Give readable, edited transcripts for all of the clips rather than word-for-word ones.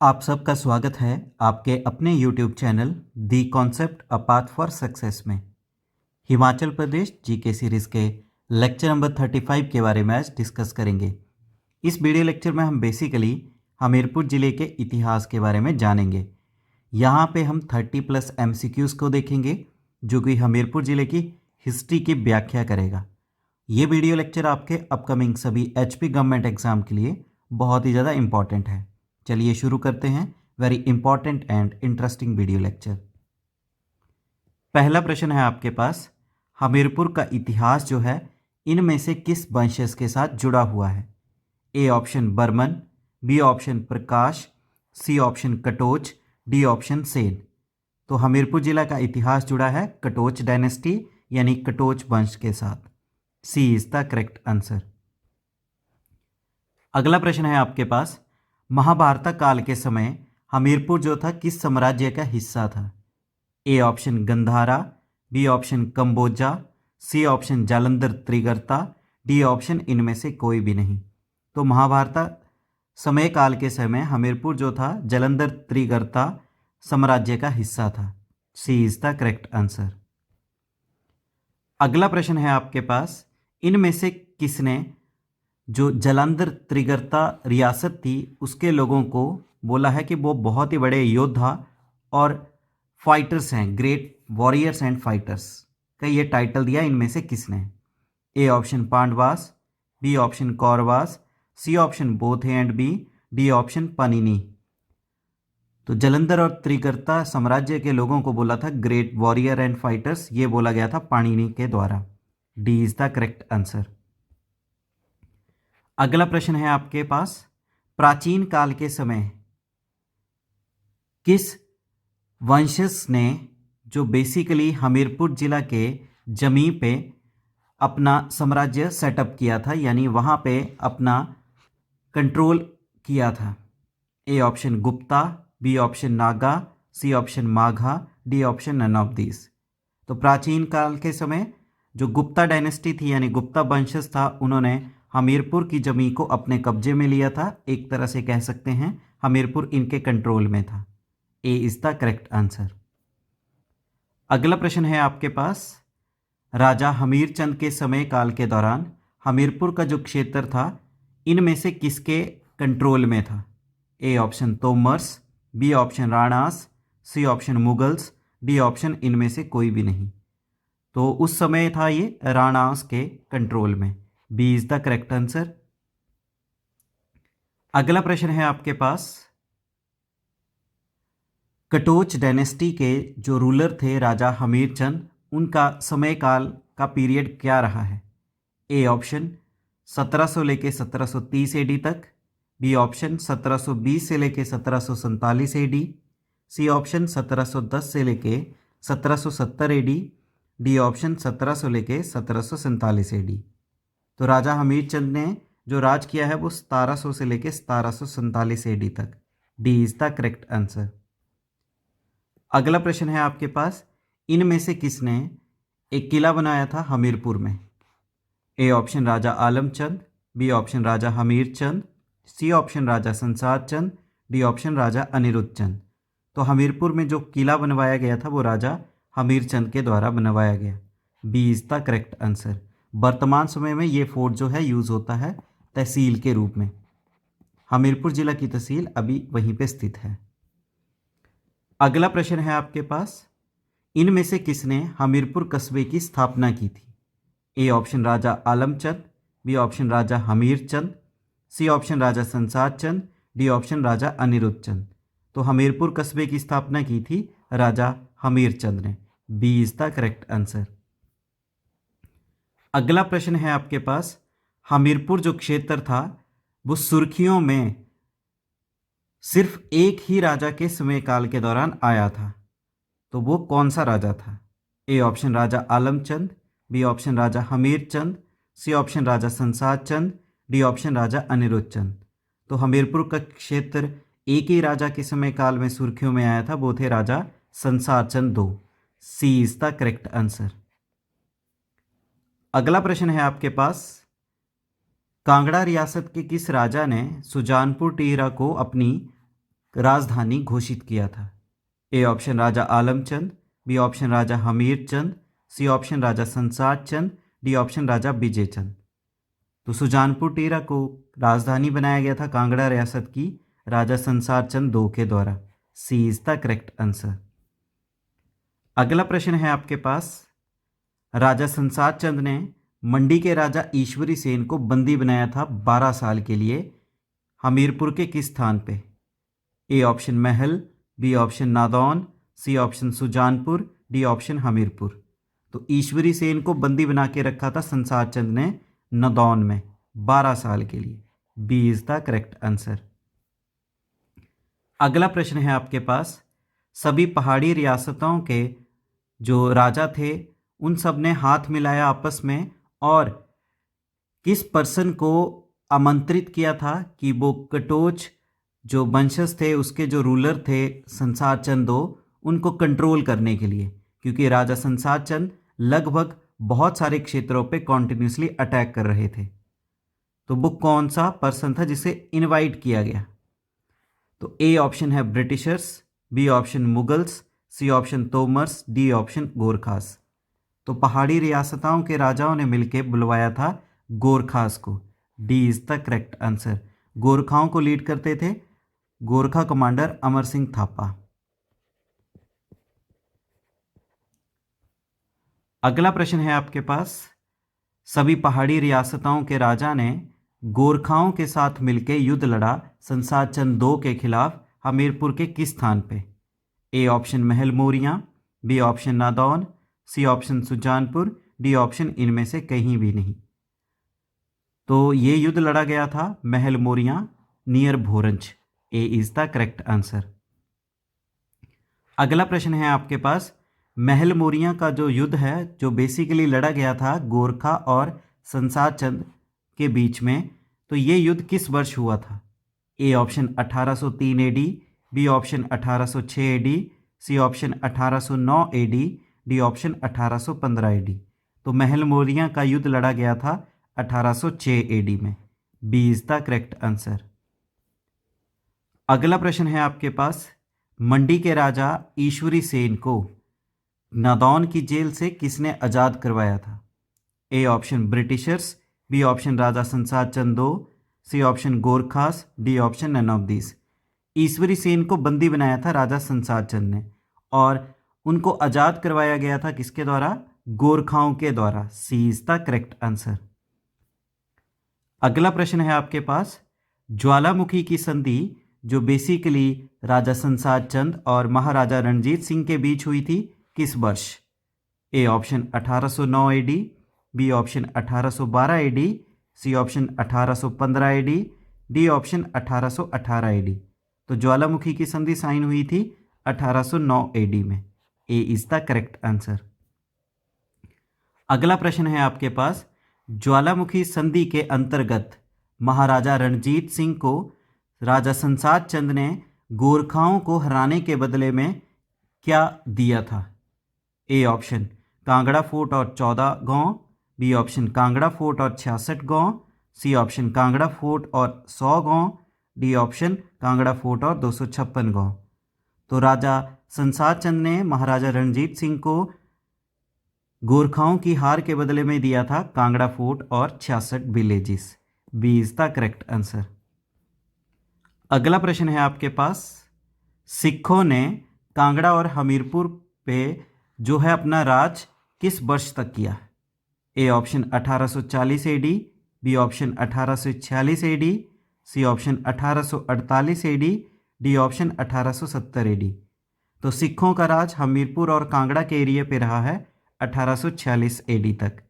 आप सबका स्वागत है आपके अपने YouTube channel the concept a path for success में। हिमाचल प्रदेश जीके सीरीज़ के लेक्चर नंबर 35 के बारे में आज डिस्कस करेंगे। इस वीडियो लेक्चर में हम बेसिकली हमीरपुर ज़िले के इतिहास के बारे में जानेंगे। यहाँ पे हम 30+ MCQs को देखेंगे जो कि हमीरपुर ज़िले की हिस्ट्री की व्याख्या करेगा। ये वीडियो लेक्चर आपके अपकमिंग सभी HP गवर्नमेंट एग्ज़ाम के लिए बहुत ही ज़्यादा इम्पॉर्टेंट है। चलिए शुरू करते हैं very important and interesting video lecture. पहला प्रश्न है आपके पास, हमीरपुर का इतिहास जो है इनमें से किस वंशज के साथ जुड़ा हुआ है? A option Barman, B option Prakash, C option Katoch, D option Sen. तो हमीरपुर जिला का इतिहास जुड़ा है कटोच डायनेस्टी यानी कटोच वंश के साथ। सी इज द करेक्ट आंसर। अगला प्रश्न है आपके पास, महाभारत काल के समय हमीरपुर जो था किस साम्राज्य का हिस्सा था? A option Gandhara, B option Kamboja, C option Jalandhar Trigarta, D option इनमें से कोई भी नहीं। तो महाभारत समय काल के समय हमीरपुर जो था जालंधर त्रिगर्ता साम्राज्य का हिस्सा था। सी इज द करेक्ट आंसर। अगला प्रश्न है आपके पास, इनमें से किसने जो जालंधर त्रिगर्ता रियासत थी उसके लोगों को बोला है कि वो बहुत ही बड़े योद्धा और फाइटर्स हैं, ग्रेट वॉरियर्स एंड फाइटर्स का ये टाइटल दिया इनमें से किसने? A option Pandavas, B option Kauravas, C option both A and B, D option Panini. तो जालंधर और त्रिगर्ता साम्राज्य के लोगों को बोला था ग्रेट वॉरियर एंड फाइटर्स, ये बोला गया था पाणिनि के द्वारा। D is the correct answer. अगला प्रश्न है आपके पास, प्राचीन काल के समय किस वंशज ने जो बेसिकली हमीरपुर जिला के जमीन पे अपना साम्राज्य सेटअप किया था यानी वहाँ पे अपना कंट्रोल किया था? A option Gupta, B option Naga, C option Magha, D option none of these. तो प्राचीन काल के समय जो गुप्ता डायनेस्टी थी यानी गुप्ता वंशज था उन्होंने हमीरपुर की ज़मीन को अपने कब्जे में लिया था। एक तरह से कह सकते हैं हमीरपुर इनके कंट्रोल में था। ए इज द करेक्ट आंसर। अगला प्रश्न है आपके पास, राजा हमीरचंद के समय काल के दौरान हमीरपुर का जो क्षेत्र था इनमें से किसके कंट्रोल में था? A option Tomars, B option Ranas, C option Mughals, D option इनमें से कोई भी नहीं। तो उस समय था ये राणास के कंट्रोल में। B is the correct answer. अगला प्रश्न है आपके पास, कटोच डायनेस्टी के जो रूलर थे राजा हमीरचंद उनका समय काल का पीरियड क्या रहा है? ए ऑप्शन 1700 लेके 1730 एडी तक, बी ऑप्शन 1720 से लेके 1747 एडी, सी ऑप्शन 1710 से लेके 1770 एडी, डी ऑप्शन 1700 लेके 1747 एडी। तो राजा हमीरचंद ने जो राज किया है वो 1700 से लेके 1747 एडी तक। D is the correct answer. अगला प्रश्न है आपके पास, इनमें से किसने एक किला बनाया था हमीरपुर में? A option Raja Alamchand, B option Raja Hamirchand, C option Raja Sansar Chand, D option Raja Anirudh Chand. तो हमीरपुर में जो किला बनवाया गया था वो राजा हमीरचंद के द्वारा बनवाया गया। B is the correct answer. वर्तमान समय में ये फोर्ट जो है यूज़ होता है तहसील के रूप में। हमीरपुर जिला की तहसील अभी वहीं पे स्थित है। अगला प्रश्न है आपके पास, इनमें से किसने हमीरपुर कस्बे की स्थापना की थी? A option Raja Alamchand, B option Raja Hamirchand, C option Raja Sansar Chand, D option Raja Anirudh Chand. तो हमीरपुर कस्बे की स्थापना की थी राजा हमीरचंद ने। B is the correct answer. अगला प्रश्न है आपके पास, हमीरपुर जो क्षेत्र था वो सुर्खियों में सिर्फ एक ही राजा के समय काल के दौरान आया था, तो वो कौन सा राजा था? A option Raja Alamchand, B option Raja Hamirchand, C option Raja Sansar Chand, D option Raja Anirudh Chand. तो हमीरपुर का क्षेत्र एक ही राजा के समय काल में सुर्खियों में आया था, वो थे राजा संसार चंद दो। सी इज द करेक्ट आंसर। अगला प्रश्न है आपके पास, कांगड़ा रियासत के किस राजा ने सुजानपुर टिहरा को अपनी राजधानी घोषित किया था? A option Raja Alamchand, B option Raja Hamir Chand, C option Raja Sansar Chand, D option राजा विजय चंद। तो सुजानपुर टीरा को राजधानी बनाया गया था कांगड़ा रियासत की राजा संसार चंद दो के द्वारा। सी इज द करेक्ट आंसर। अगला प्रश्न है आपके पास, राजा संसार चंद ने मंडी के राजा ईश्वरी सेन को बंदी बनाया था 12 साल के लिए हमीरपुर के किस स्थान पे? A option Mahal, B option Nadaun, C option Sujanpur, D option Hamirpur. तो ईश्वरी सेन को बंदी बना के रखा था संसार चंद ने नादौन में 12 साल के लिए। B is the correct answer. अगला प्रश्न है आपके पास, सभी पहाड़ी रियासतों के जो राजा थे उन सब ने हाथ मिलाया आपस में और किस पर्सन को आमंत्रित किया था कि वो कटोच जो वंशज थे उसके जो रूलर थे संसार चंद दो उनको कंट्रोल करने के लिए, क्योंकि राजा संसार चंद लगभग बहुत सारे क्षेत्रों पे कॉन्टिन्यूसली अटैक कर रहे थे। तो वो कौन सा पर्सन था जिसे इनवाइट किया गया? तो ए ऑप्शन है Britishers, B option Mughals, C option Tomars, D option Gorkhas. तो पहाड़ी रियासतों के राजाओं ने मिलकर बुलवाया था गोरखास को। D is the correct answer. गोरखाओं को लीड करते थे गोरखा कमांडर अमर सिंह थापा। अगला प्रश्न है आपके पास, सभी पहाड़ी रियासतों के राजा ने गोरखाओं के साथ मिलकर युद्ध लड़ा संसार चंद दो के खिलाफ हमीरपुर के किस स्थान पे? A option Mahal Morian, B option Nadaun, C option Sujanpur, D option इनमें से कहीं भी नहीं। तो ये युद्ध लड़ा गया था Mahal Moriyan near Bhoranj. A is the correct answer. अगला प्रश्न है आपके पास, महल मोरियां का जो युद्ध है जो बेसिकली लड़ा गया था गोरखा और संसार चंद के बीच में, तो ये युद्ध किस वर्ष हुआ था? A option 1803 AD, B option 1806 AD, C option 1809 AD, D option 1815 AD. तो महल मोरियां का युद्ध लड़ा गया था 1806 एडी में। B is the correct answer. अगला प्रश्न है आपके पास, मंडी के राजा ईश्वरी सेन को नादौन की जेल से किसने आज़ाद करवाया था? A option Britishers, B option Raja Sansar Chand दो, C option Gorkhas, D option none of this. Ishwari Sen को बंदी बनाया था राजा संसार चंद ने और उनको आज़ाद करवाया गया था किसके द्वारा? गोरखाओं के द्वारा। सी इज द करेक्ट आंसर। अगला प्रश्न है आपके पास, ज्वालामुखी की संधि जो बेसिकली राजा संसार चंद और महाराजा रणजीत सिंह के बीच हुई थी किस वर्ष? A option 1809 AD, B option 1812 AD, C option 1815 AD, D option 1818 AD. तो ज्वालामुखी की संधि साइन हुई थी 1809 एडी में। ए इज द करेक्ट आंसर। अगला प्रश्न है आपके पास, ज्वालामुखी संधि के अंतर्गत महाराजा रणजीत सिंह को राजा संसार चंद ने गोरखाओं को हराने के बदले में क्या दिया था? ए ऑप्शन कांगड़ा फोर्ट और 14 गांव, बी ऑप्शन कांगड़ा फोर्ट और 66 गांव, सी ऑप्शन कांगड़ा फोर्ट और 100 गांव, डी ऑप्शन कांगड़ा फोर्ट और 256 गांव। तो राजा संसार चंद ने महाराजा रणजीत सिंह को गोरखाओं की हार के बदले में दिया था कांगड़ा फोर्ट और 66 villages. B is the correct answer. अगला प्रश्न है आपके पास, सिखों ने कांगड़ा और हमीरपुर पे जो है अपना राज किस वर्ष तक किया? A option 1840 AD, B option 1846 AD, C option 1848 AD, D option 1870 AD. तो सिखों का राज हमीरपुर और कांगड़ा के एरिया पे रहा है 1846 एडी तक।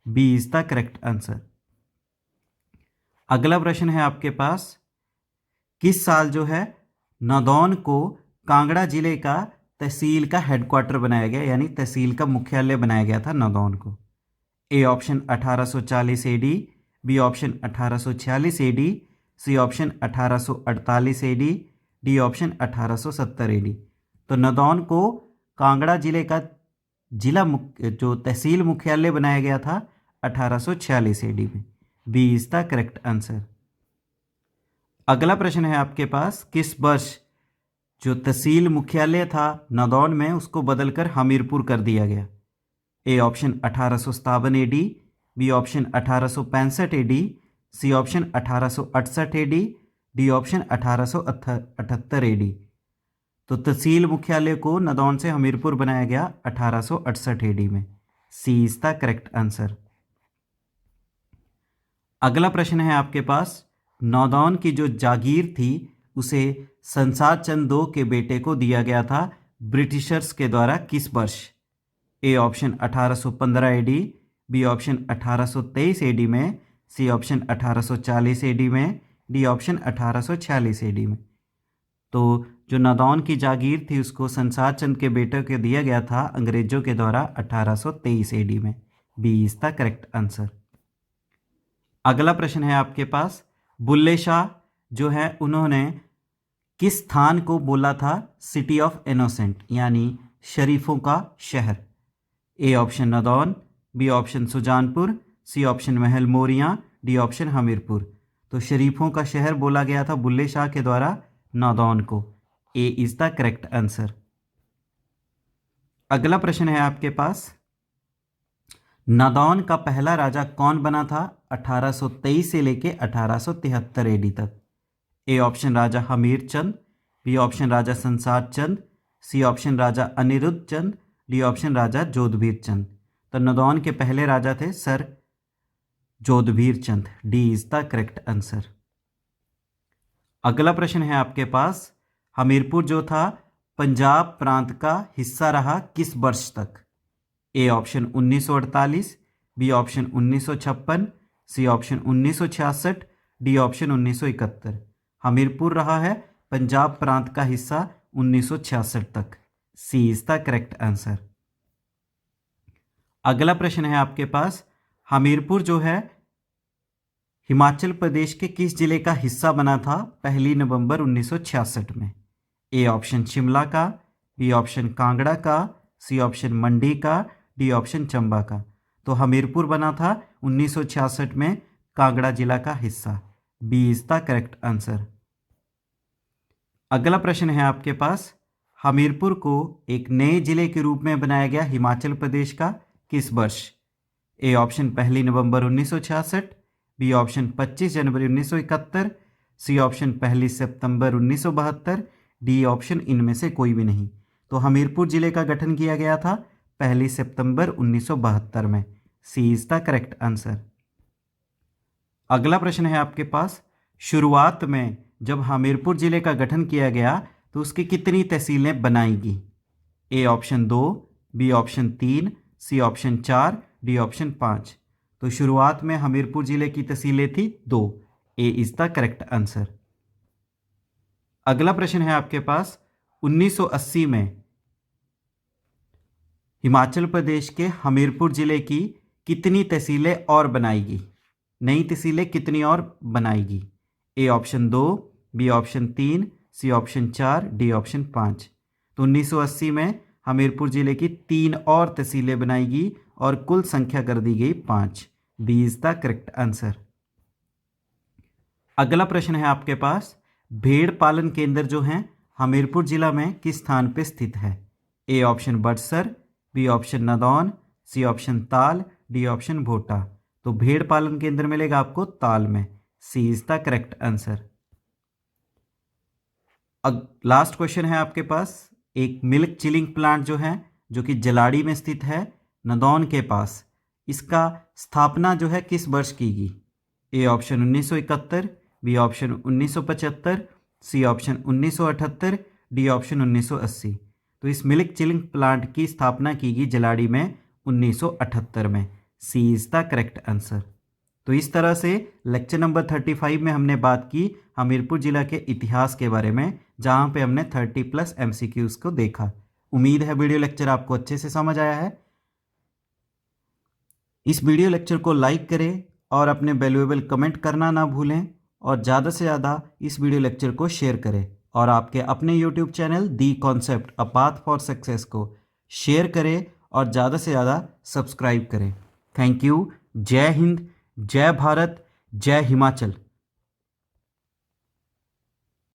B is the correct answer. अगला प्रश्न है आपके पास, किस साल जो है नादौन को कांगड़ा जिले का तहसील का हेडक्वार्टर बनाया गया, यानी तहसील का मुख्यालय बनाया गया था नादौन को? A option 1840 AD, B option 1846 AD, C option 1848 AD, D option 1870 AD. तो नादौन को कांगड़ा जिले का जो तहसील मुख्यालय बनाया गया था 1846 एडी में। B is the correct answer. अगला प्रश्न है आपके पास, किस वर्ष जो तहसील मुख्यालय था नादौन में उसको बदलकर हमीरपुर कर दिया गया। A option 1857 AD, B option 1865 AD, C option 1868 AD, D option 1878 AD। तो तहसील मुख्यालय को नादौन से हमीरपुर बनाया गया 1868 AD में। C is the correct answer. अगला प्रश्न है आपके पास, नादौन की जो जागीर थी उसे संसार चंद II के बेटे को दिया गया था ब्रिटिशर्स के द्वारा किस वर्ष? A option 1815 AD, B option 1823 AD में, सी ऑप्शन 1840 AD में, डी ऑप्शन 1846 AD में। तो जो नादौन की जागीर थी उसको संसार चंद के बेटे को दिया गया था अंग्रेजों के द्वारा 1823 AD में। B is the correct answer. अगला प्रश्न है आपके पास, बुल्ले शाह जो है उन्होंने किस स्थान को बोला था सिटी ऑफ इनोसेंट यानी शरीफों का शहर? A option Nadaun, B option Sujanpur, C option Mahal Morian, D option Hamirpur. तो शरीफों का शहर बोला गया था बुल्ले शाह के द्वारा नादौन को। ए इज द करेक्ट आंसर। अगला प्रश्न है आपके पास, नादौन का पहला राजा कौन बना था 1823 से लेके 1873 AD तक? A option Raja Hamir Chand, B option Raja Sansar Chand, C option Raja Anirudh Chand, D option Raja Jodhbir Chand. तो नादौन के पहले राजा थे sir Jodhbir Chand. D is the correct answer. अगला प्रश्न है आपके पास, हमीरपुर जो था पंजाब प्रांत का हिस्सा रहा किस वर्ष तक? A option 1948, B option 1956, C option 1966, D option 1971। Hamirpur रहा है पंजाब प्रांत का हिस्सा 1966 तक। C is the correct answer. अगला प्रश्न है आपके पास, हमीरपुर जो है हिमाचल प्रदेश के किस जिले का हिस्सा बना था 1 नवंबर 1966 में? ए ऑप्शन शिमला का, बी ऑप्शन कांगड़ा का, सी ऑप्शन मंडी का, डी ऑप्शन चंबा का। तो हमीरपुर बना था 1966 में कांगड़ा जिला का हिस्सा। B is the correct answer. अगला प्रश्न है आपके पास, हमीरपुर को एक नए जिले के रूप में बनाया गया हिमाचल प्रदेश का किस वर्ष? ए ऑप्शन 1 नवंबर 1966, बी ऑप्शन 25 जनवरी 1971, सी ऑप्शन 1 सितंबर 1972, डी ऑप्शन इनमें से कोई भी नहीं। तो हमीरपुर जिले का गठन किया गया था 1 सितंबर 1972 में। C is the correct answer. अगला प्रश्न है आपके पास, शुरुआत में जब हमीरपुर जिले का गठन किया गया तो उसकी कितनी तहसीलें बनाई गई? A option 2, B option 3, C option 4, D option 5। तो शुरुआत में हमीरपुर जिले की तहसीलें थी 2। ए इज द करेक्ट आंसर। अगला प्रश्न है आपके पास, 1980 में हिमाचल प्रदेश के हमीरपुर जिले की कितनी तहसीलें और बनाई गई? नई तहसीलें कितनी और बनाई गई? A option 2, B option 3, C option 4, D option 5। तो 1980 में हमीरपुर जिले की 3 और तहसीलें बनाई गई और कुल संख्या कर दी गई 5। B is the correct answer. अगला प्रश्न है आपके पास, भेड़ पालन केंद्र जो है हमीरपुर जिला में किस स्थान पे स्थित है? A option Badsar, B option Nadaun, C option Tal, D option Bhota. तो भेड़ पालन केंद्र मिलेगा आपको ताल में। C is the correct answer. Last question है आपके पास, एक मिल्क चिलिंग प्लांट जो है जो कि जलाड़ी में स्थित है नादौन के पास, इसका स्थापना जो है किस वर्ष की गई? A option 1971, B option 1975, C option 1978, D option 1980। तो इस मिल्क चिलिंग प्लांट की स्थापना की गई जलाड़ी में 1978 में। C is the correct answer. तो इस तरह से लेक्चर नंबर 35 में हमने बात की हमीरपुर जिला के इतिहास के बारे में, जहां पे हमने 30+ MCQs को देखा। उम्मीद है वीडियो लेक्चर आपको अच्छे से समझ आया है। इस वीडियो लेक्चर को लाइक करें और अपने वैल्यूएबल कमेंट करना ना भूलें और ज़्यादा से ज़्यादा इस वीडियो लेक्चर को शेयर करें और आपके अपने YouTube channel the concept a path for success को शेयर करें और ज़्यादा से ज़्यादा सब्सक्राइब करें। Thank you. जय हिंद, जय भारत, जय हिमाचल।